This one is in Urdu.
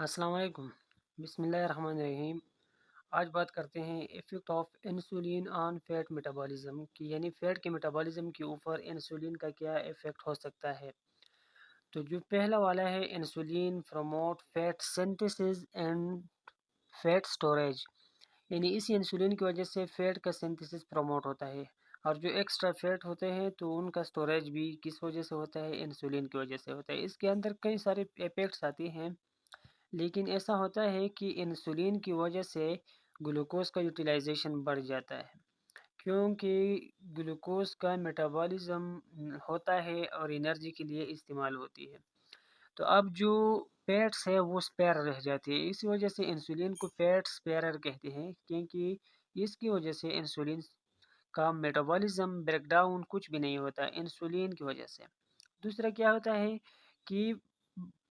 السلام علیکم۔ بسم اللہ الرحمن الرحیم۔ آج بات کرتے ہیں effect of insulin on fat metabolism کی، یعنی فیٹ کے میٹابولزم کے اوپر انسولین کا کیا ایفیکٹ ہو سکتا ہے۔ تو جو پہلا والا ہے، insulin promote fat synthesis and fat storage, یعنی اسی انسولین کی وجہ سے فیٹ کا سینتھسز پروموٹ ہوتا ہے، اور جو ایکسٹرا فیٹ ہوتے ہیں تو ان کا سٹوریج بھی کس وجہ سے ہوتا ہے، انسولین کی وجہ سے ہوتا ہے۔ اس کے اندر کئی سارے ایفیکٹس آتے ہیں، لیکن ایسا ہوتا ہے کہ انسولین کی وجہ سے گلوکوز کا یوٹیلائزیشن بڑھ جاتا ہے، کیونکہ گلوکوز کا میٹابولزم ہوتا ہے اور انرجی کے لیے استعمال ہوتی ہے۔ تو اب جو فیٹس ہے وہ سپیر رہ جاتی ہے، اسی وجہ سے انسولین کو فیٹ سپیرر کہتے ہیں، کیونکہ اس کی وجہ سے انسولین کا میٹابولزم بریک ڈاؤن کچھ بھی نہیں ہوتا انسولین کی وجہ سے۔ دوسرا کیا ہوتا ہے کہ